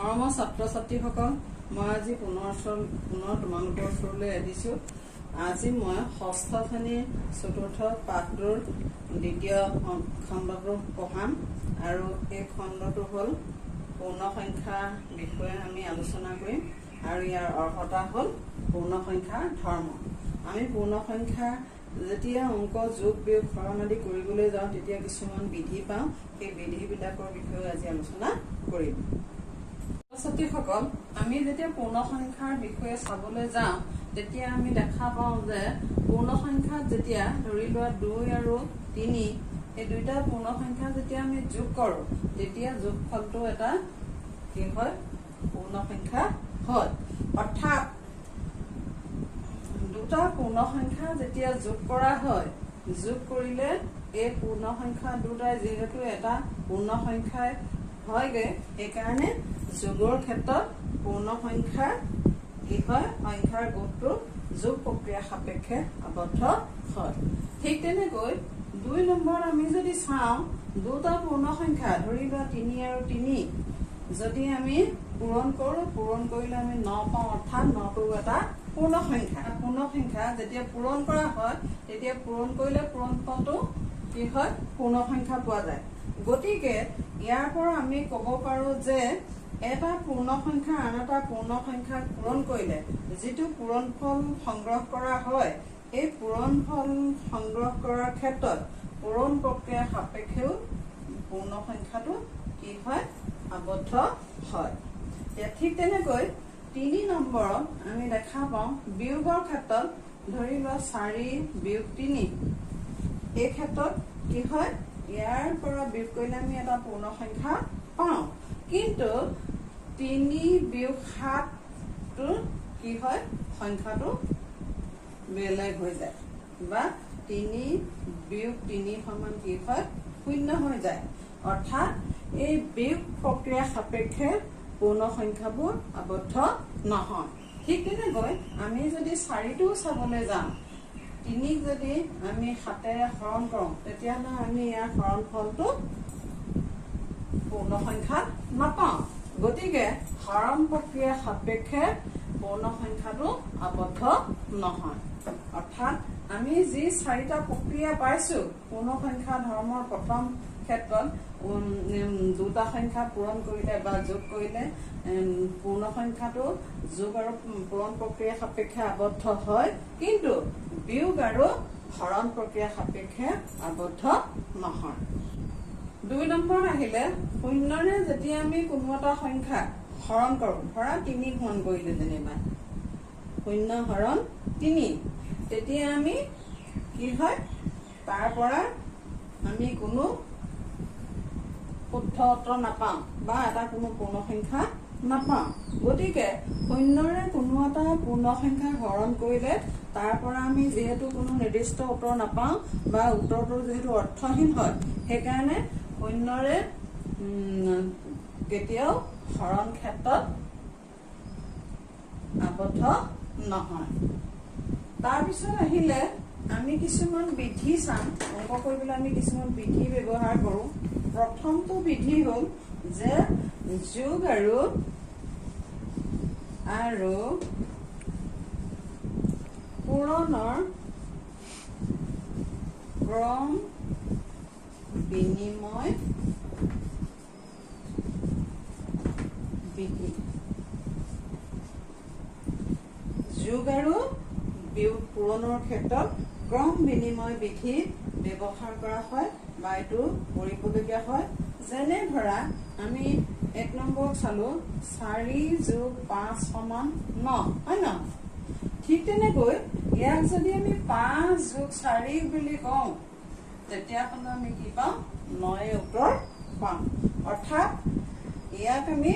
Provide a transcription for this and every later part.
মৰমৰ ছাত্ৰ ছাত্ৰীসকল, মই আজি পুনৰ তোমালোকৰ ওচৰলৈ আহিছোঁ। আজি মই ষষ্ঠ শ্ৰেণীৰ চতুৰ্থ পাঠটোৰ দ্বিতীয় খণ্ডটো পঢ়াম আৰু এই খণ্ডটো হ'ল পূৰ্ণ সংখ্যাৰ বিষয়ে আমি আলোচনা কৰিম আৰু ইয়াৰ অৰ্হতা হ'ল পূৰ্ণ সংখ্যাৰ ধৰ্ম। আমি পূৰ্ণ সংখ্যা যেতিয়া অংক যোগ বিয়োগ হৰণ আদি কৰিবলৈ যাওঁ তেতিয়া কিছুমান বিধি পাওঁ। সেই বিধিবিলাকৰ বিষয়ে আজি আলোচনা কৰিম। ছাত্ৰীসকল, আমি যেতিয়া পূৰ্ণ সংখ্যাৰ বিষয়ে চাবলৈ যাওঁ তেতিয়া আমি দেখা পাওঁ যে পূৰ্ণ সংখ্যাত যেতিয়া ধৰি লোৱা 2 আৰু 3 এই দুইটা পূৰ্ণ সংখ্যা যেতিয়া আমি যোগ কৰোঁ তেতিয়া যোগফলটো এটা কি হয়, পূৰ্ণ সংখ্যা হয়। অৰ্থাৎ দুটা পূৰ্ণ সংখ্যা যেতিয়া যোগ কৰা হয়, যোগ কৰিলে এই পূৰ্ণ সংখ্যা দুটাই যিহেতু এটা পূৰ্ণ সংখ্যাই হয়গৈ, সেইকাৰণে যোগৰ ক্ষেত্ৰত পূৰ্ণ সংখ্যা কি হয়, সংখ্যাৰ গোটটো যোগ প্ৰক্ৰিয়া সাপেক্ষে আবদ্ধ হয়। ঠিক তেনেকৈ 2 নম্বৰত আমি যদি চাওঁ, দুটা পূৰ্ণ সংখ্যা ধৰি লোৱা 3 আৰু 3 যদি আমি পূৰণ কৰোঁ, পূৰণ কৰিলে আমি 9 পাওঁ, অৰ্থাৎ 9টো এটা পূৰ্ণ সংখ্যা। পূৰ্ণ সংখ্যা যেতিয়া পূৰণ কৰা হয় তেতিয়া পূৰণ কৰিলে পূৰণফলটো কি হয়, পূৰ্ণ সংখ্যা পোৱা যায়। গতিকে ইয়াৰ পৰা আমি ক'ব পাৰোঁ যে এটা পূৰ্ণ সংখ্যা আন এটা পূৰ্ণ সংখ্যাক পূৰণ কৰিলে যিটো পূৰণফল সংগ্ৰহ কৰা হয়, এই পূৰণফল সংগ্ৰহ কৰাৰ ক্ষেত্ৰত পূৰণ প্ৰক্ৰিয়া সাপেক্ষেও পূৰ্ণ সংখ্যাটো কি হয়, আবদ্ধ হয়। ঠিক তেনেকৈ 3 নম্বৰত আমি দেখা পাওঁ বিয়োগৰ ক্ষেত্ৰত ধৰি লোৱা 4 বিয়োগ 3 এই ক্ষেত্ৰত কি হয়, ইয়াৰ পৰা বিয়োগ কৰিলে আমি এটা পূৰ্ণ সংখ্যা পাওঁ। কিন্তু 3 বিয়োগ 7টো কি হয়, সংখ্যাটো বেলেগ হৈ যায় বা 3 বিয়োগ 3 সমান কি হয়, 0 হৈ যায়। অৰ্থাৎ এই বিয়োগ প্ৰক্ৰিয়া সাপেক্ষে পূৰ্ণ সংখ্যাবোৰ আবদ্ধ নহয়। ঠিক তেনেকৈ আমি যদি 4টো চাবলৈ যাওঁ, 3ক যদি আমি 7ৰে হৰণ কৰোঁ তেতিয়াহ'লে আমি ইয়াৰ হৰণ ফলটো পূৰ্ণ সংখ্যাত নাপাওঁ। গতিকে হৰণ প্ৰক্ৰিয়া সাপেক্ষে পূৰ্ণ সংখ্যাটো আবদ্ধ নহয়। অৰ্থাৎ আমি যি 4টা প্ৰক্ৰিয়া পাইছো পূৰ্ণ সংখ্যা ধৰ্মৰ প্ৰথম ক্ষেত্ৰত দুটা সংখ্যা পূৰণ কৰিলে বা যোগ কৰিলে পূৰ্ণ সংখ্যাটো যোগ আৰু পূৰণ প্ৰক্ৰিয়া সাপেক্ষে আবদ্ধ হয়, কিন্তু বিয়োগ আৰু হৰণ প্ৰক্ৰিয়া সাপেক্ষে আবদ্ধ নহয়। 2 নম্বৰত আহিলে 0ৰে যেতিয়া আমি কোনো এটা সংখ্যা হৰণ কৰোঁ, ধৰা 3 হৰণ কৰিলে যেনিবা 0 হৰণ 3, তেতিয়া আমি কি হয়, তাৰ পৰা আমি কোনো শুদ্ধ উত্তৰ নাপাওঁ বা এটা কোনো পূৰ্ণ সংখ্যা নাপাওঁ। গতিকে 0ৰে কোনো এটা পূৰ্ণ সংখ্যা হৰণ কৰিলে তাৰ পৰা আমি যিহেতু কোনো নিৰ্দিষ্ট উত্তৰ নাপাওঁ বা উত্তৰটো যিহেতু অৰ্থহীন হয়, সেইকাৰণে 0ৰে কেতিয়াও হৰণ ক্ষেত্ৰত আবদ্ধ নহয়। তাৰপিছত আহিলে আমি কিছুমান বিধি চাম। অংক কৰিবলৈ আমি কিছুমান বিধি ব্যৱহাৰ কৰোঁ। প্ৰথমটো বিধি হ'ল যে যোগ আৰু পূৰণৰ ক্ৰম বিনিময় বিধি। যোগ আৰু পূৰণৰ ক্ষেত্ৰত ক্ৰম বিনিময় বিধি ব্যৱহাৰ কৰা হয় বা এইটো কৰিবলগীয়া হয়। যেনে ধৰা আমি 1 নম্বৰত চালো 4 যোগ 5 সমান 9, হয় ন? ঠিক তেনেকৈ ইয়াক যদি আমি 5 যোগ 4 বুলি কওঁ তেতিয়াহ'লে আমি কি পাওঁ, 9 উত্তৰ পাম। অৰ্থাৎ ইয়াক আমি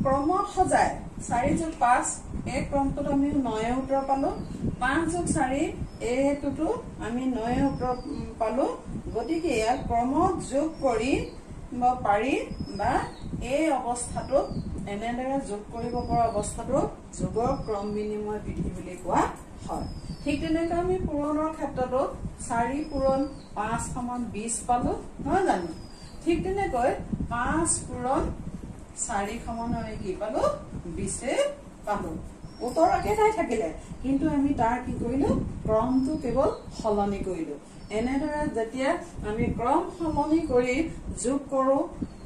ক্ৰমত সজাই 4 যোগ 5 এই ক্ৰমটোত আমি 9 উত্তৰ পালো, 5 যোগ 4 এইটোতো আমি 9 উত্তৰ পালো। গতিকে ইয়াক ক্ৰমত যোগ কৰিব পাৰি বা এই অৱস্থাটোক এনেদৰে যোগ কৰিব পৰা অৱস্থাটোক যোগৰ ক্ৰম বিনিময় বিধি বুলি কোৱা হয়। ঠিক তেনেকৈ আমি পূৰণৰ ক্ষেত্ৰতো 4 পূৰণ 5 সমান 20 পালো, নহয় জানো? ঠিক তেনেকৈ 5 পূৰণ 4 সমান আমি কি পালো 20 পালো উত্তৰ একেটাই থাকিলে কিন্তু আমি তাৰ কি কৰিলো ক্ৰমটো কেৱল সলনি কৰিলো এনেদৰে যেতিয়া আমি ক্ৰম সলনি কৰি যোগ কৰো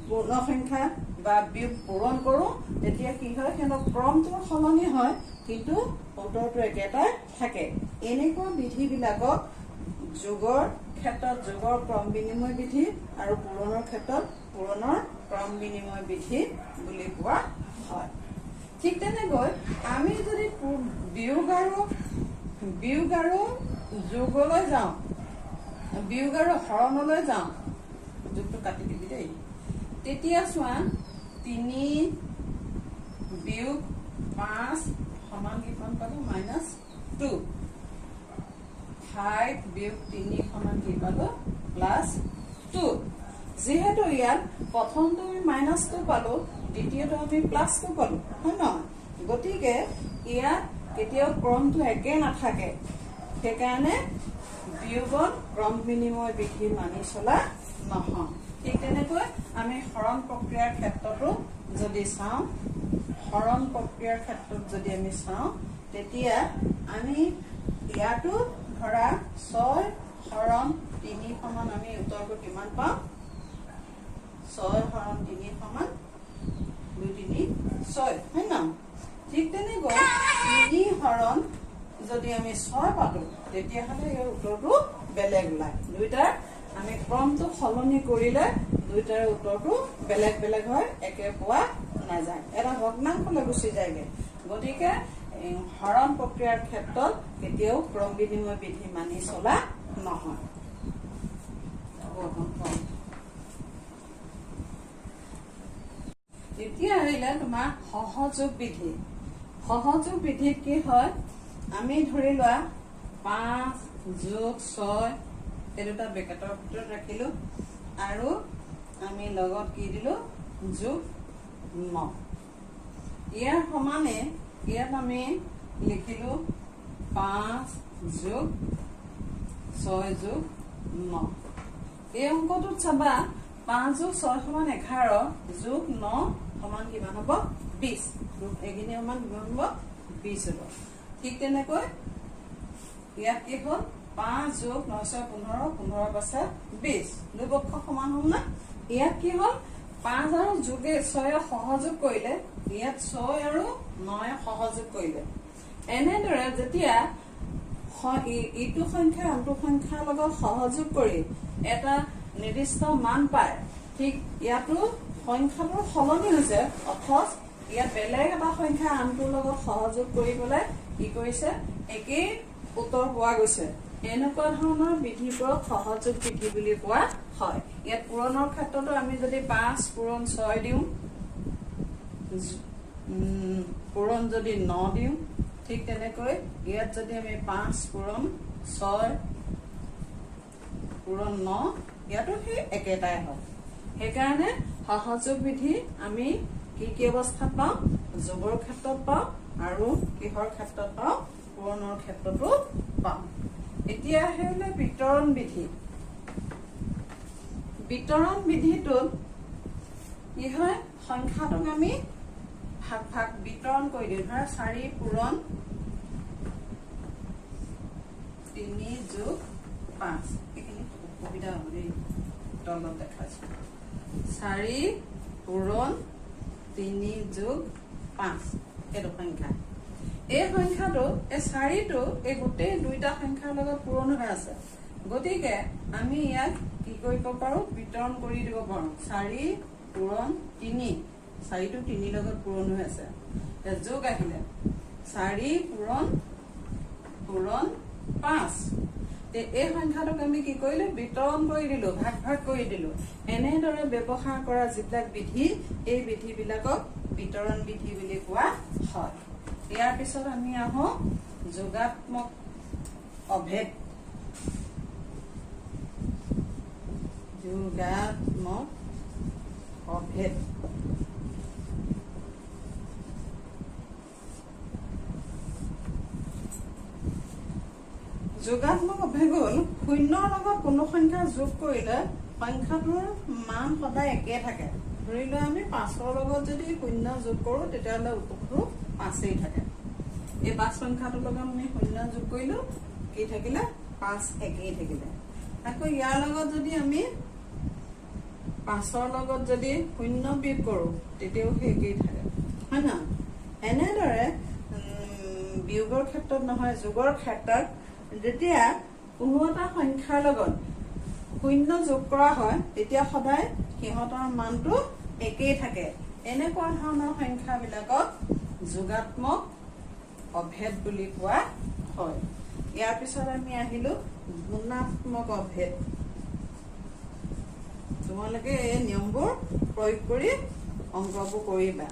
পূৰ্ণ সংখ্যা বা বিয়োগ পূৰণ কৰো তেতিয়া কি হয় হেনো ক্ৰমটো সলনি হয় কিন্তু উত্তৰটো একেটাই থাকে এনেকুৱা বিধিবিলাকক যোগৰ ক্ষেত্ৰত যোগৰ ক্ৰম বিনিময় বিধি আৰু পূৰণৰ ক্ষেত্ৰত পূৰণৰ ক্ৰম বিনিময় বিধি বুলি কোৱা হয় ঠিক তেনেকৈ আমি যদি বিয়োগ আৰু যোগলৈ যাওঁ বিয়োগ আৰু হৰণলৈ যাওঁ যোগটো কাটি দিবি দেই তেতিয়া চোৱা 3 বিয়োগ 5 সমান কিমান পালো -2 5 বিয়োগ 3 সমান কি পালো +2 যেহেতু ইয়াত প্ৰথমটো আমি -2 পালো দ্বিতীয়টো আমি +2 পালো হয় নহয় গতিকে ইয়াত কেতিয়াও ক্ৰমটো একে নাথাকে সেইকাৰণে বিয়োগত ক্ৰম বিনিময় বিধি মানি চলা নহয় ঠিক তেনেকৈ আমি হৰণ প্ৰক্ৰিয়াৰ ক্ষেত্ৰতো যদি চাওঁ হৰণ প্ৰক্ৰিয়াৰ ক্ষেত্ৰত যদি আমি চাওঁ তেতিয়া আমি ইয়াতো ধৰা 6 হৰণ 3 সমান আমি উত্তৰটো কিমান পাওঁ 6 হৰণ 3 সমান 2 3 6 হয় না ঠিক তেনেকৈ 3 হৰণ যদি আমি 6 পাতো তেতিয়াহ'লে ইয়াৰ উত্তৰটো বেলেগ ওলায় দুইটাৰ আমি ক্ৰমটো সলনি কৰিলে দুইটাৰ উত্তৰটো বেলেগ বেলেগ হয় একে পোৱা নাযায় এটা ভগ্নাংশলৈ গুচি যায়গে গতিকে হৰণ প্ৰক্ৰিয়াৰ ক্ষেত্ৰত কেতিয়াও ক্ৰম বিনিময় বিধি মানি চলা নহয় এতিয়া আহিলে তোমাৰ সহযোগ বিধিত কি হয় আমি ধৰি লোৱা 5 + 6 এই দুটা ব্ৰেকেটৰ ভিতৰত ৰাখিলো আৰু আমি লগত কি দিলো যোগ 9 ইয়াৰ সমানে ইয়াত আমি লিখিলো 5 + 6 + 9 এই অংকটোত চাবা 5 + 6 = 11 + 9 সমান কিমান হ'ব 20 এইখিনি সমান কিমান হ'ব 20 হ'ব ঠিক তেনেকৈ ইয়াত কি হ'ল 5 + 9 = 15 15 পাছে 20 দুপক্ষ সমান হ'ল না ইয়াত কি হ'ল 5 আৰু যোগে 6 সহযোগ কৰিলে ইয়াত 6 আৰু 9 সহযোগ কৰিলে এনেদৰে যেতিয়া ইটো সংখ্যা আনটো সংখ্যাৰ লগত সহযোগ কৰি এটা নিৰ্দিষ্ট মান পায় ঠিক ইয়াতো সংখ্যাটোৰ সলনি হৈছে অথচ ইয়াত বেলেগ এটা সংখ্যা আনটোৰ লগত সহযোগ কৰি পেলাই কি কৰিছে একেই উত্তৰ পোৱা গৈছে এনেকুৱা ধৰণৰ বিধিবোৰক সহযোগ বিধি বুলি কোৱা হয় ইয়াত পূৰণৰ ক্ষেত্ৰতো আমি যদি 5 পূৰণ 6 দিওঁ পূৰণ যদি 9 দিওঁ ঠিক তেনেকৈ ইয়াত যদি আমি 5 পূৰণ 6 পূৰণ 9 ইয়াতো সেই একেটাই হয় সেইকাৰণে সহযোগ বিধি আমি কি অৱস্থাত পাওঁ যোগৰ ক্ষেত্ৰত পাওঁ আৰু কিহৰ ক্ষেত্ৰত পাওঁ পূৰণৰ ক্ষেত্ৰতো পাওঁ এতিয়া আহিলে বিতৰণ বিধিটোত কি হয় সংখ্যাটোক আমি ভাগ বিতৰণ কৰি দিওঁ ধৰা 4 পূৰণ 3 + 5 এইখিনি সুবিধা হ'ব দেই তলত দেখাইছো 4 পূৰণ 3 + 5 এইটো সংখ্যা এই সংখ্যাটো এই 4টো এই গোটেই দুইটা সংখ্যাৰ লগত পূৰণ হৈ আছে গতিকে আমি ইয়াক কি কৰিব পাৰো বিতৰণ কৰি দিব পাৰো 4 পূৰণ 3 4টো 3 লগত পূৰণ হৈ আছে যোগ আহিলে 4 পূৰণ 5 এই সংখ্যাটোক আমি কি কৰিলো বিতৰণ কৰি দিলো ভাগ কৰি দিলো এনেদৰে ব্যৱহাৰ কৰা যিবিলাক বিধি এই বিধিবিলাকক বিতৰণ বিধি বুলি কোৱা হয় ইয়াৰ পিছত আমি আহো যোগাত্মক অভেদ যোগাত্মক অভেদ যোগাত্মক অভেদ হ'ল শূন্যৰ লগত কোনো সংখ্যা যোগ কৰিলে সংখ্যাটোৰ মান সদায় একে থাকে। ধৰি লোৱা আমি 5ৰ লগত যদি 0 যোগ কৰোঁ তেতিয়াহ'লে উত্তৰটো 5 থাকে। এই 5 সংখ্যাটোৰ লগত আমি 0 যোগ কৰিলোঁ, কি থাকিলে 5 একেই থাকিলে। আকৌ ইয়াৰ লগত যদি আমি 5ৰ লগত যদি 0 বিয়োগ কৰোঁ তেতিয়াও সেই একেই থাকে, হয় না? এনেদৰে বিয়োগৰ ক্ষেত্ৰত নহয়, যোগৰ ক্ষেত্ৰত যেতিয়া কোনোটা সংখ্যাৰ লগত 0 যোগ কৰা হয় তেতিয়া সদায় সিহঁতৰ মানটো একেই থাকে। এনেকুৱা ধৰণৰ সংখ্যাবিলাকক যোগাত্মক অভেদ বুলি কোৱা হয়। ইয়াৰ পিছত আমি আহিলো গুণাত্মক অভেদ। তোমালোকে এই নিয়মবোৰ প্ৰয়োগ কৰি অংকবোৰ কৰিবা।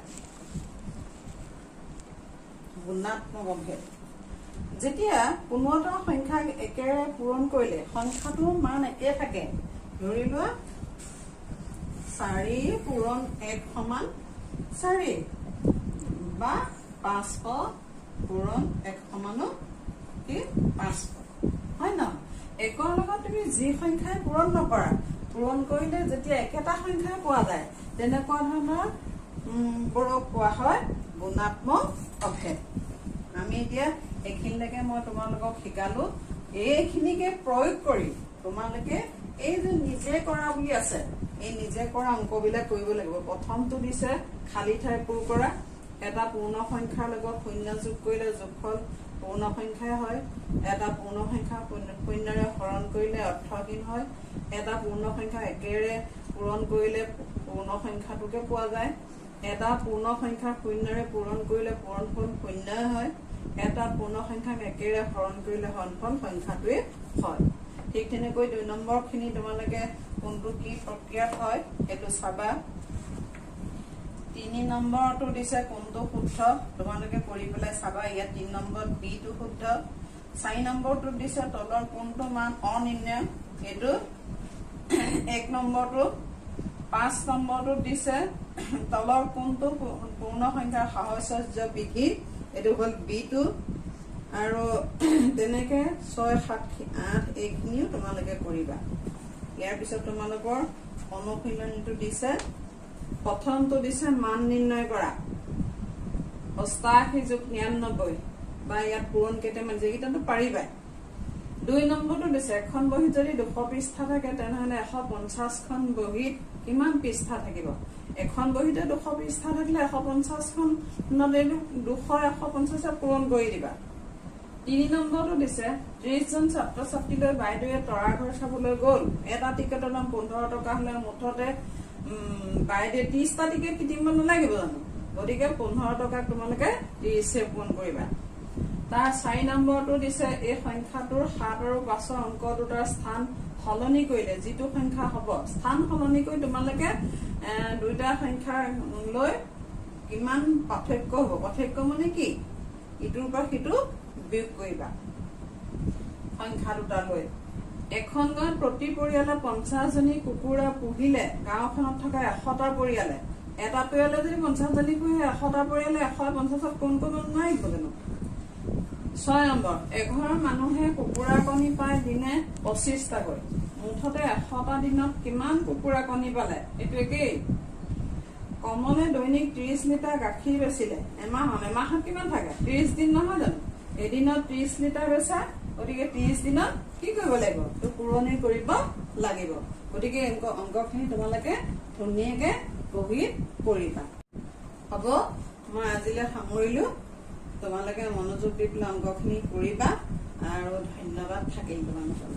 গুণাত্মক অভেদ, যেতিয়া কোনো এটা সংখ্যাক একেৰে পূৰণ কৰিলে সংখ্যাটোৰ মান একে থাকে। ধৰি লোৱা 4 পূৰণ 1 সমান 4 বা 500 পূৰণ 1 সমানো কি 500, হয় নহয়? একৰ লগত তুমি যি সংখ্যাই পূৰণ নকৰা, পূৰণ কৰিলে যেতিয়া একেটা সংখ্যাই পোৱা যায় তেনেকুৱা ধৰণৰ বোৰক কোৱা হয় গুণাত্মক অভেদ। আমি এতিয়া এইখিনিলৈকে মই তোমালোকক শিকালো। এইখিনিকে প্ৰয়োগ কৰি তোমালোকে এই যে নিজে কৰা বুলি আছে, এই নিজে কৰা অংকবিলাক কৰিব লাগিব। প্ৰথমটো দিছে খালী ঠাই পূৰ কৰা। এটা পূৰ্ণ সংখ্যাৰ লগত 0 যোগ কৰিলে যোগফল পূৰ্ণ সংখ্যাই হয়। এটা পূৰ্ণ সংখ্যা 0ৰে হৰণ কৰিলে অৰ্থহীন হয়। এটা পূৰ্ণ সংখ্যা একেৰে পূৰণ কৰিলে পূৰ্ণ সংখ্যাটোকে পোৱা যায়। এটা পূৰ্ণ সংখ্যা 0ৰে পূৰণ কৰিলে পূৰণফল 0 হয়। এটা পূৰ্ণ সংখ্যাক একেৰে হৰণ কৰিলে হৰণফল সংখ্যাটোৱে হয়। ঠিক তেনেকৈ 2 নম্বৰ খিনি তোমালোকে কোনটো কি প্ৰক্ৰিয়াত হয় সেইটো চাবা। 3 নম্বৰটো দিছে কোনটো শুদ্ধ, তোমালোকে কৰি পেলাই চাবা। ইয়াত 3 নম্বৰত বিটো শুদ্ধ। 4 নম্বৰটো দিছে তলৰ কোনটো মান অনিৰ্ণয়, এইটো 1 নম্বৰটো। 5 নম্বৰটো দিছে তলৰ কোনটো পূৰ্ণ সংখ্যাৰ সাহচৰ্য বিধি, এইটো হ'ল বিটো। আৰু তেনেকে 6, 7, 8 এইখিনিও তোমালোকে কৰিবা। ইয়াৰ পিছত তোমালোকৰ অনুশীলনীটো দিছে। প্ৰথমটো দিছে মান নিৰ্ণয় কৰা 88 যোগ 99, বা ইয়াত পূৰণ কেইটামান যিকেইটাতো পাৰিবাই। 2 নম্বৰটো দিছে এখন বহীত যদি 200 পৃষ্ঠা থাকে তেনেহলে 150খন বহীত কিমান পৃষ্ঠা থাকিব। এখন বহীতে 200 পৃষ্ঠা থাকিলে 150খন 200 150 পূৰণ কৰি দিবা। 3 নম্বৰটো দিছে 30 জন ছাত্ৰ ছাত্ৰীলৈ বাইদেৱে তৰাঘৰ চাবলৈ গ'ল। এটা টিকেটৰ দাম 15 টকা হলে মুঠতে বাইদেৱে 30টা টিকেট কিনিব নালাগিব জানো? গতিকে 15 টকাক তোমালোকে 30 পূৰণ কৰিবা। তাৰ 4 নম্বৰটো দিছে এই সংখ্যাটোৰ 7 আৰু 5ৰ অংক দুটাৰ স্থান সলনি কৰিলে যিটো সংখ্যা হ'ব, স্থান সলনি কৰি তোমালোকে দুইটা সংখ্যা লৈ কিমান পাৰ্থক্য হ'ব। পাৰ্থক্য মানে কি? ইটোৰ পৰা সিটো বিয়োগ কৰিবা সংখ্যা দুটা লৈ। এখন গাঁৱত প্ৰতি পৰিয়ালে 50 জনী কুকুৰা পুহিলে গাঁওখনত থকা 100টা পৰিয়ালে, এটা পৰিয়ালে যদি 50 জনী পুহে 100টা পৰিয়ালে 150ত কোন কোন নোৱাৰিব জানো? 6 নম্বৰ, এঘৰ মানুহে কুকুৰা কণী পায় দিনে 25টাকৈ, মুঠতে 100টা দিনত কিমান কুকুৰা কণী পালে? এইটো একেই। কমলে দৈনিক 30 লিটাৰ গাখীৰ বেচিলে এমাহত কিমান থাকে? 30 দিন নহয় জানো? এদিনত 30 লিটাৰ বেচা, গতিকে 30 দিনত কি কৰিব লাগিব? তো পূৰণি কৰিব লাগিব। গতিকে অংকখিনি তোমালোকে ধুনীয়াকে বহীত কৰিবা। হ'ব, মই আজিলৈ সামৰিলো। তোমালোকে মনোযোগ দি পেলাই অংকখিনি কৰিবা আৰু ধন্যবাদ থাকিল তোমালোকৰ।